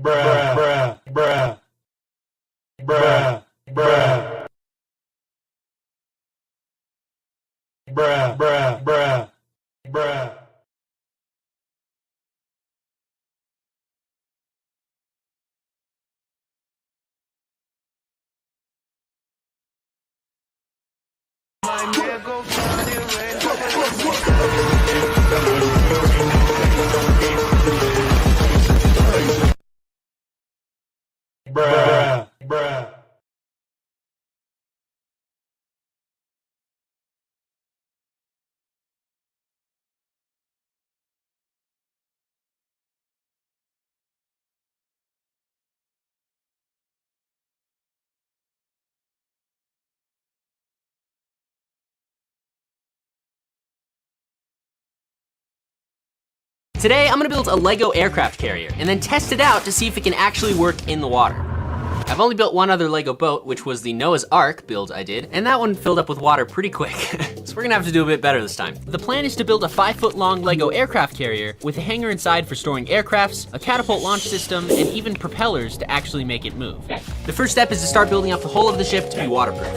bruh, bruh, bruh, bruh, bruh, bruh, bruh, bruh, bruh. Bruh, bruh. Today, I'm gonna build a Lego aircraft carrier and then test it out to see if it can actually work in the water. I've only built one other Lego boat, which was the Noah's Ark build I did, and that one filled up with water pretty quick. So we're gonna have to do a bit better this time. The plan is to build a 5-foot long Lego aircraft carrier with a hangar inside for storing aircrafts, a catapult launch system, and even propellers to actually make it move. The first step is to start building up the whole of the ship to be waterproof.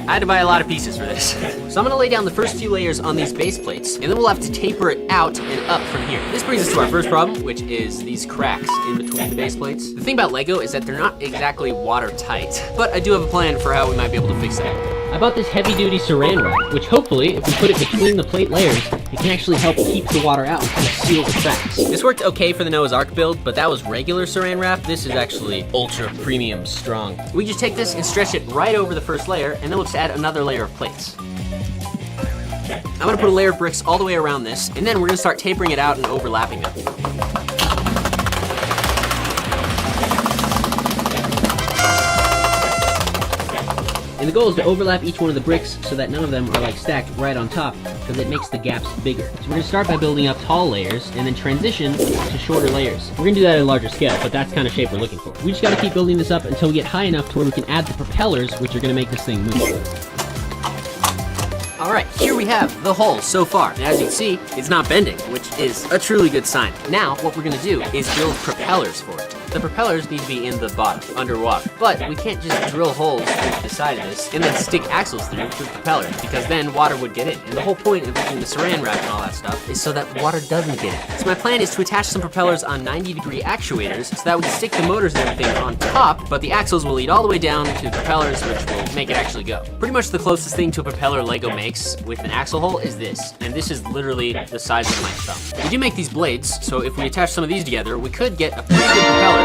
I had to buy a lot of pieces for this. So I'm gonna lay down the first few layers on these base plates, and then we'll have to taper it out and up from here. This brings us to our first problem, which is these cracks in between the base plates. The thing about Lego is that they're not exactly watertight, but I do have a plan for how we might be able to fix that. I bought this heavy-duty saran wrap, which hopefully, if we put it between the plate layers, it can actually help keep the water out and kind of seal the cracks. This worked okay for the Noah's Ark build, but that was regular saran wrap. This is actually ultra premium strong. We just take this and stretch it right over the first layer, and then we'll just add another layer of plates. I'm gonna put a layer of bricks all the way around this, and then we're gonna start tapering it out and overlapping them. And the goal is to overlap each one of the bricks so that none of them are like stacked right on top, because it makes the gaps bigger. So we're gonna start by building up tall layers and then transition to shorter layers. We're gonna do that at a larger scale, but that's the kind of shape we're looking for. We just gotta keep building this up until we get high enough to where we can add the propellers, which are gonna make this thing move. All right, here we have the hull so far. And as you can see, it's not bending, which is a truly good sign. Now, what we're gonna do is build propellers for it. The propellers need to be in the bottom, underwater. But we can't just drill holes through the side of this and then stick axles through the propeller, because then water would get in. And the whole point of using the saran wrap and all that stuff is so that water doesn't get in. So my plan is to attach some propellers on 90-degree actuators so that we can stick the motors and everything on top, but the axles will lead all the way down to the propellers, which will make it actually go. Pretty much the closest thing to a propeller Lego makes with an axle hole is this, and this is literally the size of my thumb. We do make these blades, so if we attach some of these together, we could get a pretty good propeller.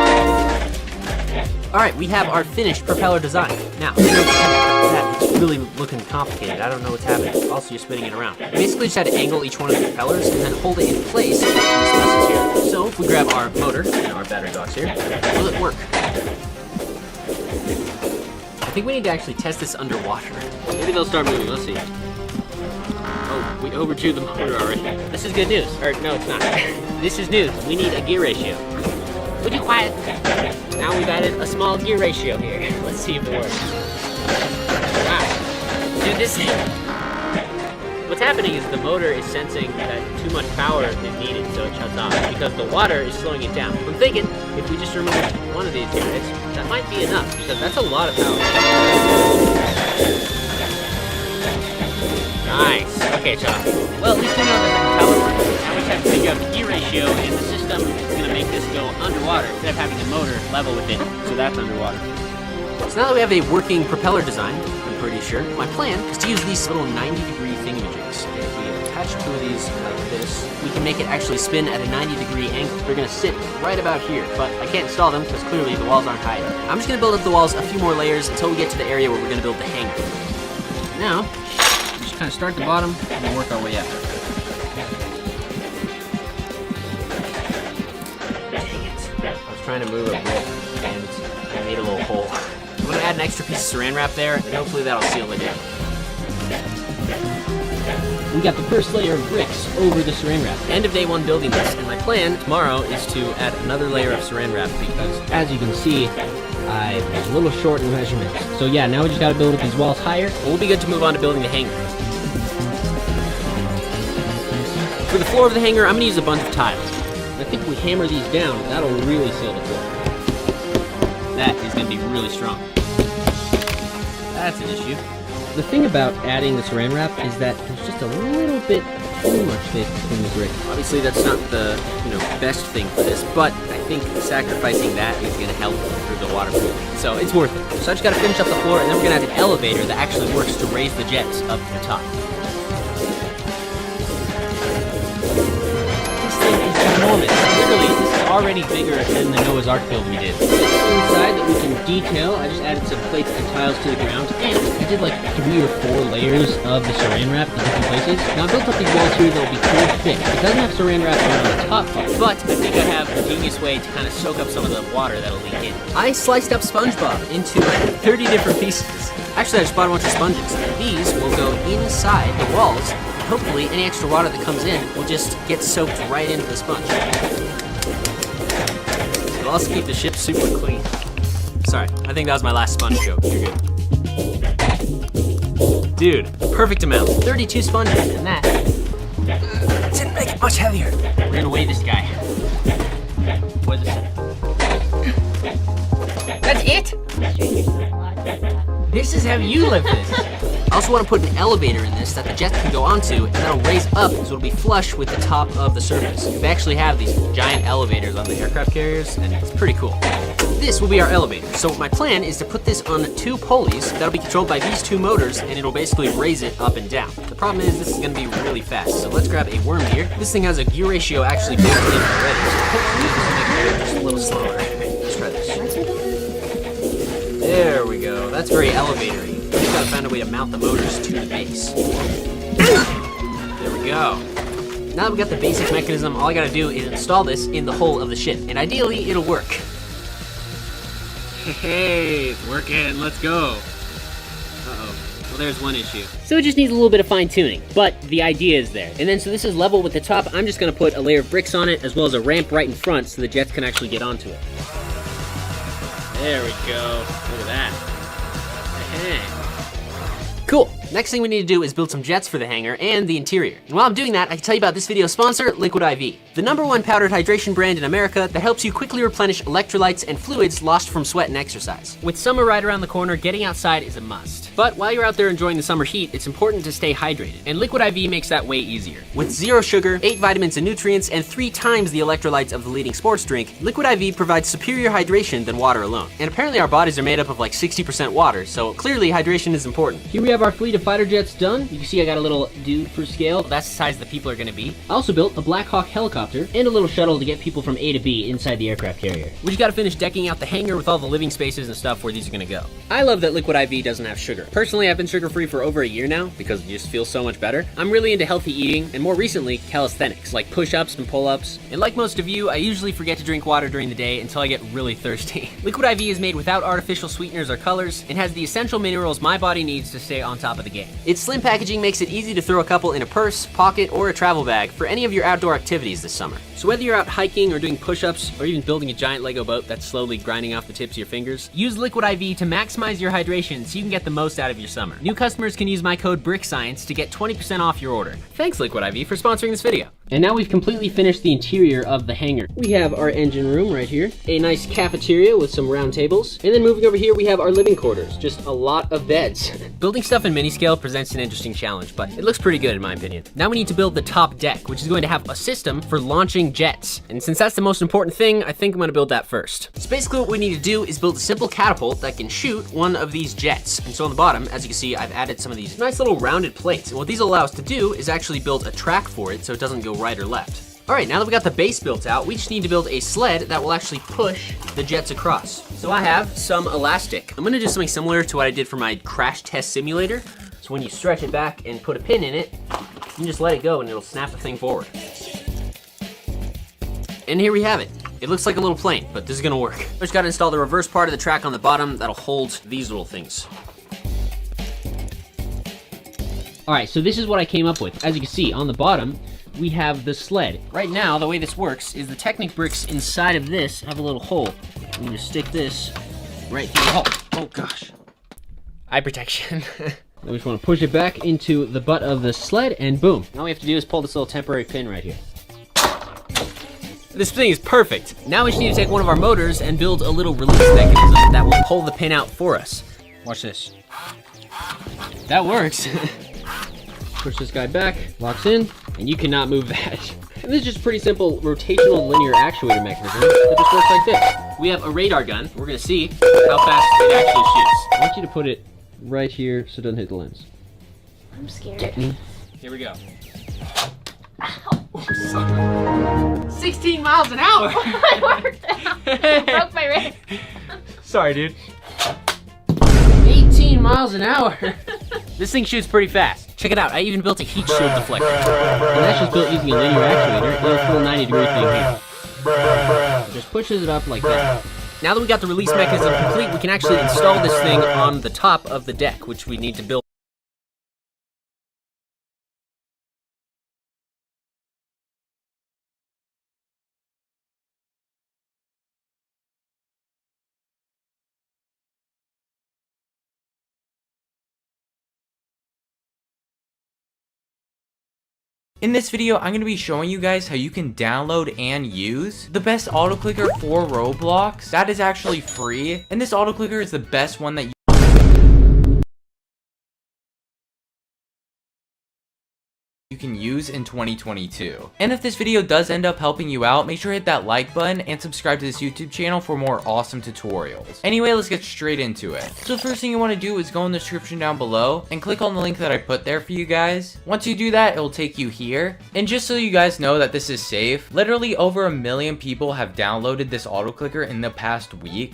All right, we have our finished propeller design. Now, that's really looking complicated. I don't know what's happening. Also, you're spinning it around. Basically, just had to angle each one of the propellers and then hold it in place with these pieces here. So if we grab our motor and our battery box here, will it work? I think we need to actually test this underwater. Maybe they'll start moving, let's see. Oh, we overdrew the motor already. This is good news. Or, no, it's not. This is news. We need a gear ratio. Would you quiet? Now we've added a small gear ratio here. Let's see if it works. Wow. Dude, this what's happening is the motor is sensing that too much power is needed, so it shuts off because the water is slowing it down. I'm thinking if we just remove one of these units, that might be enough, because that's a lot of power. Nice. Okay, so well, at least we know that the propeller works. Now we just have to figure out the gear ratio, and the system is going to make this go underwater instead of having the motor level with it. So that's underwater. So now that we have a working propeller design, I'm pretty sure, my plan is to use these little 90-degree thingamajigs. If we attach two of these like this, we can make it actually spin at a 90-degree angle. They're going to sit right about here, but I can't install them because clearly the walls aren't high enough. I'm just going to build up the walls a few more layers until we get to the area where we're going to build the hangar. Now, kind of start at the bottom and then work our way up. Dang it. I was trying to move a brick and I made a little hole. I'm going to add an extra piece of saran wrap there and hopefully that'll seal it in. We got the first layer of bricks over the saran wrap. End of day one building this, and my plan tomorrow is to add another layer of saran wrap because, as you can see, I was a little short in measurements. So yeah, now we just got to build up these walls higher, and we'll be good to move on to building the hangar. For the floor of the hangar, I'm gonna use a bunch of tiles. And I think if we hammer these down, that'll really seal the floor. That is gonna be really strong. That's an issue. The thing about adding the saran wrap is that there's just a little bit too much space between the bricks. Obviously, that's not the best thing for this, but I think sacrificing that is gonna help improve the waterproofing. So it's worth it. So I just gotta finish up the floor, and then we're gonna add an elevator that actually works to raise the jets up to the top. This thing is enormous. Literally, this is already bigger than the Noah's Ark build we did. Inside that we can detail, I just added some plates and tiles to the ground, and I did like 3 or 4 layers of the saran wrap in different places. Now I built up these walls here that'll be cool thick. It doesn't have saran wrap on the top part, but I think I have a genius way to kind of soak up some of the water that'll leak in. I sliced up SpongeBob into 30 different pieces. Actually, I just bought a bunch of sponges. These will go inside the walls. Hopefully, any extra water that comes in will just get soaked right into the sponge. It'll also keep the ship super clean. Sorry, I think that was my last sponge joke. You're good. Dude, perfect amount. 32 sponges, and that didn't make it much heavier. We're gonna weigh this guy. What is it? That's it? This is how you live this. I also want to put an elevator in this that the jets can go onto, and that'll raise up so it'll be flush with the top of the surface. They actually have these giant elevators on the aircraft carriers, and it's pretty cool. This will be our elevator. So my plan is to put this on 2 pulleys that'll be controlled by these 2 motors, and it'll basically raise it up and down. The problem is this is going to be really fast, so let's grab a worm gear. This thing has a gear ratio actually built in already, so hopefully this will make it just a little slower. Let's try this. There we go. That's very elevator-y. We just gotta find a way to mount the motors to the base. There we go. Now that we got the basic mechanism, all I gotta do is install this in the hull of the ship, and ideally, it'll work. Hey, it's working. Let's go. Uh-oh. Well, there's one issue. So it just needs a little bit of fine-tuning, but the idea is there. And then, so this is level with the top. I'm just gonna put a layer of bricks on it, as well as a ramp right in front, so the jets can actually get onto it. There we go. Look at that. Cool. Next thing we need to do is build some jets for the hangar and the interior. And while I'm doing that, I can tell you about this video's sponsor, Liquid IV, the #1 powdered hydration brand in America that helps you quickly replenish electrolytes and fluids lost from sweat and exercise. With summer right around the corner, getting outside is a must. But while you're out there enjoying the summer heat, it's important to stay hydrated, and Liquid IV makes that way easier. With 0 sugar, 8 vitamins and nutrients, and 3 times the electrolytes of the leading sports drink, Liquid IV provides superior hydration than water alone. And apparently our bodies are made up of like 60% water, so clearly hydration is important. Here we have our fleet of fighter jets done. You can see I got a little dude for scale. That's the size the people are gonna be. I also built a Black Hawk helicopter and a little shuttle to get people from A to B inside the aircraft carrier. We just gotta finish decking out the hangar with all the living spaces and stuff where these are gonna go. I love that Liquid IV doesn't have sugar. Personally, I've been sugar-free for over a year now because it just feels so much better. I'm really into healthy eating and more recently, calisthenics, like push-ups and pull-ups. And like most of you, I usually forget to drink water during the day until I get really thirsty. Liquid IV is made without artificial sweeteners or colors and has the essential minerals my body needs to stay on top of the game. Its slim packaging makes it easy to throw a couple in a purse, pocket, or a travel bag for any of your outdoor activities this summer. So whether you're out hiking or doing push-ups or even building a giant Lego boat that's slowly grinding off the tips of your fingers, use Liquid IV to maximize your hydration so you can get the most out of your summer. New customers can use my code BRICKSCIENCE to get 20% off your order. Thanks Liquid IV for sponsoring this video. And now we've completely finished the interior of the hangar. We have our engine room right here, a nice cafeteria with some round tables, and then moving over here we have our living quarters, just a lot of beds. Building stuff in mini scale presents an interesting challenge, but it looks pretty good in my opinion. Now we need to build the top deck, which is going to have a system for launching jets. And since that's the most important thing, I think I'm gonna build that first. So basically what we need to do is build a simple catapult that can shoot one of these jets. And so on the bottom, as you can see, I've added some of these nice little rounded plates. And what these allow us to do is actually build a track for it so it doesn't go right or left. All right, now that we got the base built out, we just need to build a sled that will actually push the jets across. So I have some elastic. I'm gonna do something similar to what I did for my crash test simulator. So when you stretch it back and put a pin in it, you can just let it go and it'll snap the thing forward. And here we have it. It looks like a little plane, but this is gonna work. I just gotta install the reverse part of the track on the bottom that'll hold these little things. All right, so this is what I came up with. As you can see, on the bottom, we have the sled. Right now, the way this works is the Technic bricks inside of this have a little hole. I'm gonna stick this right through the hole. Oh gosh. Eye protection. Then we just want to push it back into the butt of the sled, and boom. All we have to do is pull this little temporary pin right here. This thing is perfect. Now we just need to take one of our motors and build a little release mechanism that will pull the pin out for us. Watch this. That works. Push this guy back, locks in, and you cannot move that. And this is just a pretty simple rotational linear actuator mechanism that just works like this. We have a radar gun. We're gonna see how fast it actually shoots. I want you to put it right here so it doesn't hit the lens. I'm scared. Here we go. Ow. 16 miles an hour. It worked. Broke my wrist. Sorry, dude. 18 miles an hour. This thing shoots pretty fast. Check it out. I even built a heat shield deflector. And that's just built using a linear actuator. It's a little 90-degree thing here. It just pushes it up like that. Now that we got the release mechanism complete, we can actually install this thing on the top of the deck, which we need to build. In this video, I'm going to be showing you guys how you can download and use the best auto clicker for Roblox. That is actually free, and this auto clicker is the best one that you can use in 2022. And if this video does end up helping you out, make sure to hit that like button and subscribe to this YouTube channel for more awesome tutorials. Anyway, let's get straight into it. So the first thing you want to do is go in the description down below and click on the link that I put there for you guys. Once you do that, it will take you here. And just so you guys know that this is safe, literally over 1 million people have downloaded this auto clicker in the past week.